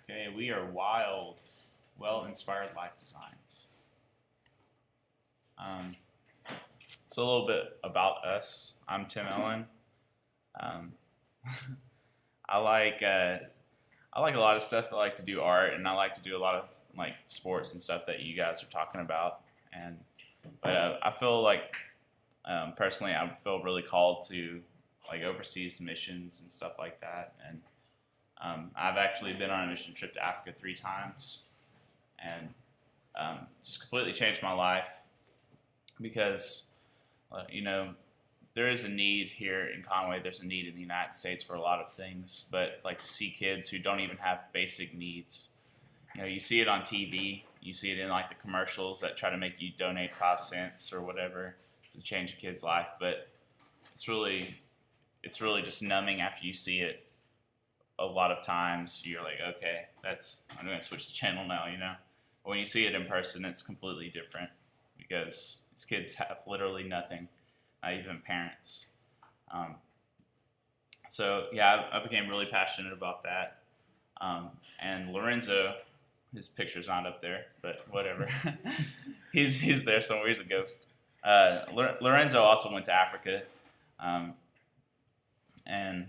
Okay, we are W.I.L.D, Well-Inspired Life Designs. Um, so a little bit about us. I'm Tim Ellen. Um, I like a lot of stuff. I like to do art, and I like to do a lot of like sports and stuff that you guys are talking about. But I feel like personally, I feel really called to like overseas missions and stuff like that. And I've actually been on a mission trip to Africa 3 times, and just completely changed my life because there is a need here in Conway. There's a need in the United States for a lot of things, but like to see kids who don't even have basic needs. You see it on TV. You see it in like the commercials that try to make you donate 5 cents or whatever to change a kid's life. But it's really just numbing after you see it. A lot of times you're like, okay, I'm going to switch the channel now, But when you see it in person, it's completely different because these kids have literally nothing, not even parents. So yeah, I became really passionate about that. And Lorenzo, his picture's not up there, but whatever. he's there somewhere. He's a ghost. Lorenzo also went to Africa, and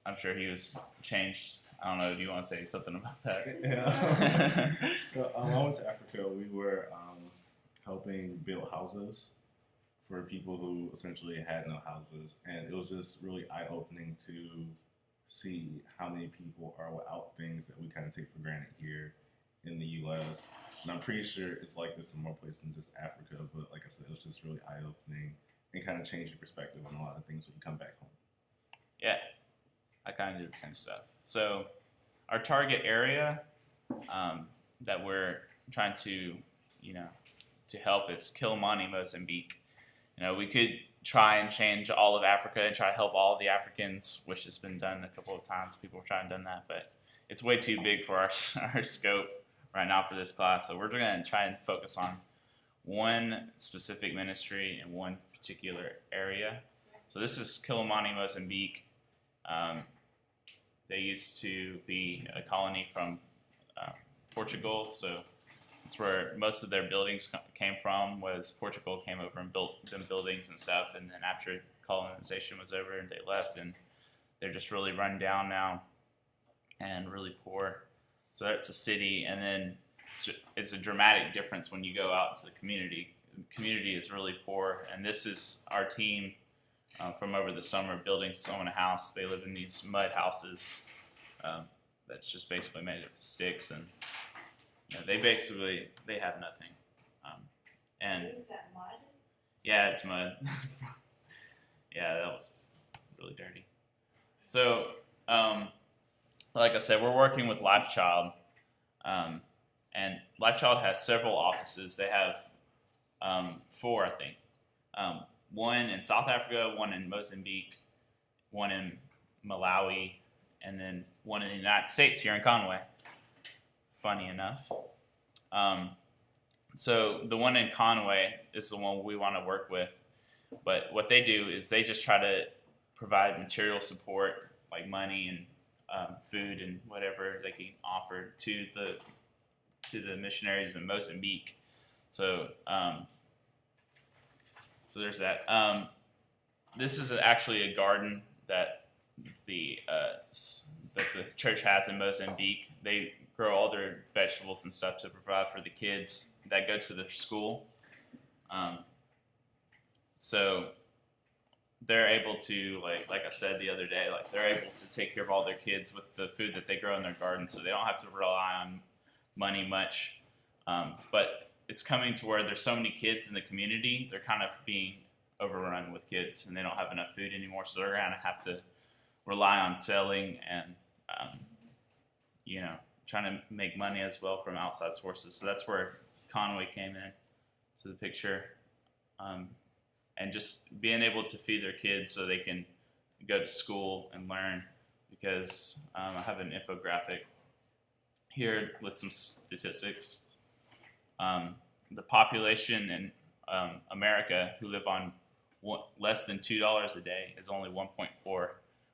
I'm sure he was changed. I don't know. Do you want to say something about that? Yeah. So I went to Africa. We were helping build houses for people who essentially had no houses, and it was just really eye-opening to see how many people are without things that we kind of take for granted here in the U.S. And I'm pretty sure it's like this in more places than just Africa. But like I said, it was just really eye-opening and kind of changed your perspective on a lot of things when you come back home. Yeah. I kind of did the same stuff. So our target area that we're trying to help is Kilimani, Mozambique. We could try and change all of Africa and try to help all of the Africans, which has been done a couple of times. People have tried and done that, but it's way too big for our scope right now for this class. So we're going to try and focus on one specific ministry in one particular area. So this is Kilimani, Mozambique. They used to be a colony from Portugal, so that's where most of their buildings came from. Was Portugal came over and built them buildings and stuff, and then after colonization was over, and they left, and they're just really run down now and really poor. So that's a city, and then it's a dramatic difference when you go out to the community. The community is really poor, and this is our team. From over the summer, building someone a house. They live in these mud houses that's just basically made of sticks, and they have nothing. And is that mud? Yeah, it's mud. Yeah, that was really dirty. So, like I said, we're working with W.I.L.D, and W.I.L.D has several offices. They have 4, I think. One in South Africa, one in Mozambique, one in Malawi, and then one in the United States here in Conway. Funny enough. So the one in Conway is the one we want to work with. But what they do is they just try to provide material support, like money and food and whatever they can offer to the missionaries in Mozambique. So there's that. This is actually a garden that the church has in Mozambique. They grow all their vegetables and stuff to provide for the kids that go to their school. So they're able to, like I said the other day, they're able to take care of all their kids with the food that they grow in their garden, so they don't have to rely on money much. But it's coming to where there's so many kids in the community, they're kind of being overrun with kids, and they don't have enough food anymore, so they're going to have to rely on selling and, trying to make money as well from outside sources. So that's where Conway came in to the picture, and just being able to feed their kids so they can go to school and learn, because I have an infographic here with some statistics. The population in America who live on less than $2 a day is only 1.4,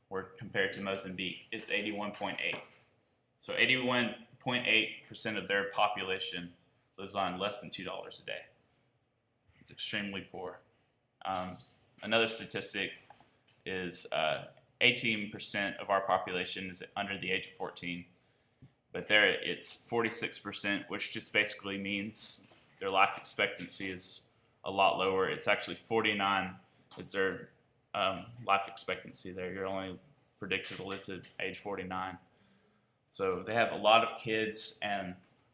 where compared to Mozambique, it's 81.8. So 81% 0.8% of their population lives on less than $2 a day. It's extremely poor. Another statistic is 18% of our population is under the age of 14, but there it's 46%, which just basically means their life expectancy is a lot lower. It's actually 49 is their life expectancy there. You're only predicted to live to age 49. So they have a lot of kids and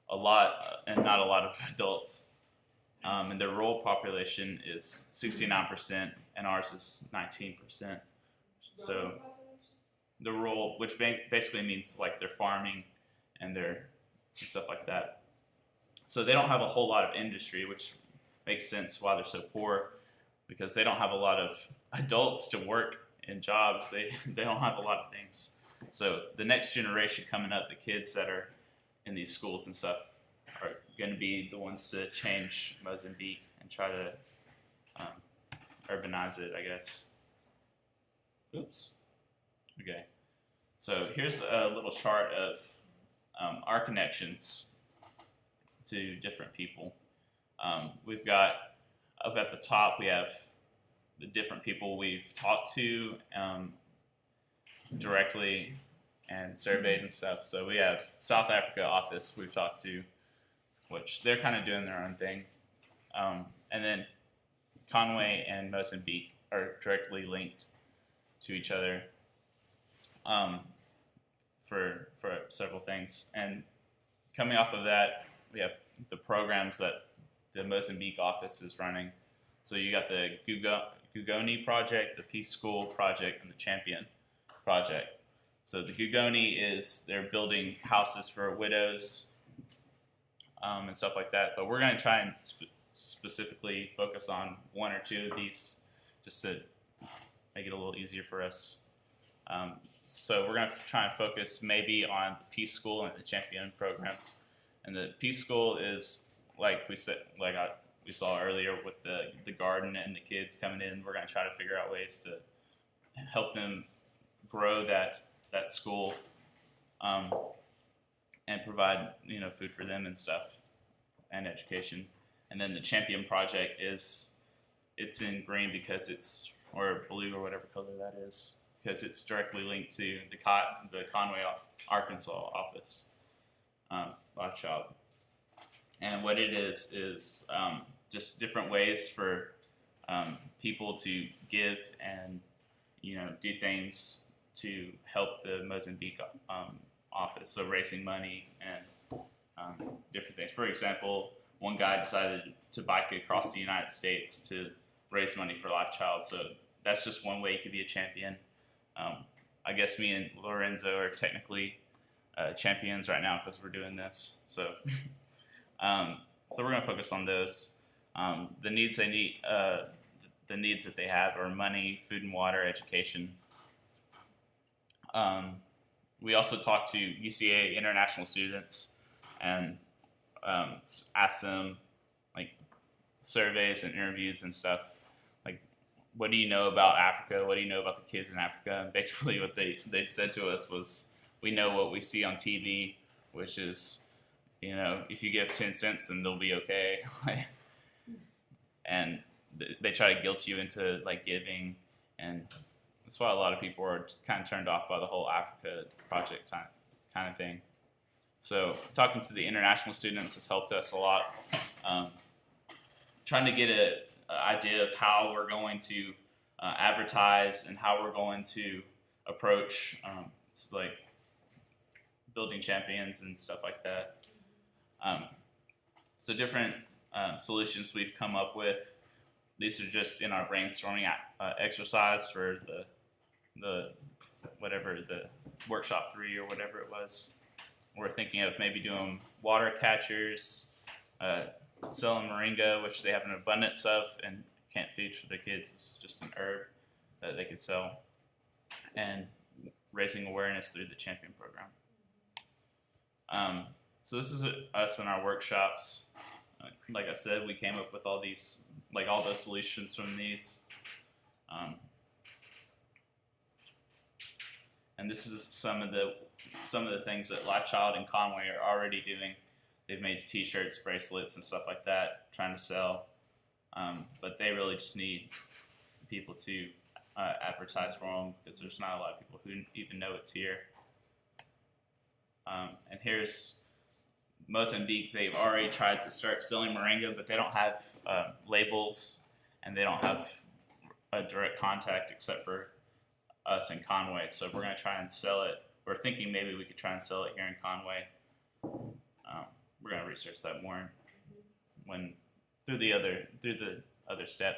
not a lot of adults. And their rural population is 69%, and ours is 19%. So the rural, which basically means like they're farming and stuff like that. So they don't have a whole lot of industry, which makes sense why they're so poor, because they don't have a lot of adults to work in jobs. They don't have a lot of things. So the next generation coming up, the kids that are in these schools and stuff, are going to be the ones to change Mozambique and try to urbanize it, I guess. Oops. Okay. So here's a little chart of our connections to different people. We've got up at the top, we have the different people we've talked to directly and surveyed and stuff. So we have South Africa office we've talked to, which they're kind of doing their own thing. And then Conway and Mozambique are directly linked to each other for several things. And coming off of that, we have the programs that the Mozambique office is running. So you got the Gugoni project, the Peace School project, and the Champion project. So the Gugoni is they're building houses for widows and stuff like that. But we're going to try and specifically focus on one or two of these just to make it a little easier for us. So we're going to try and focus maybe on the Peace School and the Champion program. And the Peace School is, like we said, we saw earlier with the garden and the kids coming in. We're going to try to figure out ways to help them grow that school and provide food for them and stuff and education. And then the Champion project it's in green because or blue or whatever color that is, because it's directly linked to the Conway, Arkansas office, W.I.L.D. And what it is just different ways for people to give and do things to help the Mozambique office. So raising money and different things. For example, one guy decided to bike across the United States to raise money for W.I.L.D. So that's just one way you could be a champion. I guess me and Lorenzo are technically champions right now because we're doing this. So so we're going to focus on those. The needs the needs that they have are money, food and water, education. We also talked to UCA international students and asked them like surveys and interviews and stuff. Like, what do you know about Africa? What do you know about the kids in Africa? And basically what they said to us was, we know what we see on TV, which is, if you give 10 cents, then they'll be okay. And they try to guilt you into like giving, and that's why a lot of people are kind of turned off by the whole Africa project kind of thing. So talking to the international students has helped us a lot. Trying to get an idea of how we're going to advertise and how we're going to approach it's like building champions and stuff like that. So different solutions we've come up with. These are just in our brainstorming exercise for the workshop 3 or whatever it was. We're thinking of maybe doing water catchers, selling moringa, which they have an abundance of and can't feed for the kids. It's just an herb that they could sell, and raising awareness through the Champion program. So this is us in our workshops. Like I said, we came up with all these, like all the solutions from these. And this is some of some of the things that Life Child and Conway are already doing. They've made T-shirts, bracelets, and stuff like that, trying to sell. But they really just need people to advertise for them because there's not a lot of people who even know it's here. And here's Mozambique. They've already tried to start selling moringa, but they don't have labels and they don't have a direct contact except for us in Conway. So we're going to try and sell it. We're thinking maybe we could try and sell it here in Conway. We're going to research that more when through the other steps.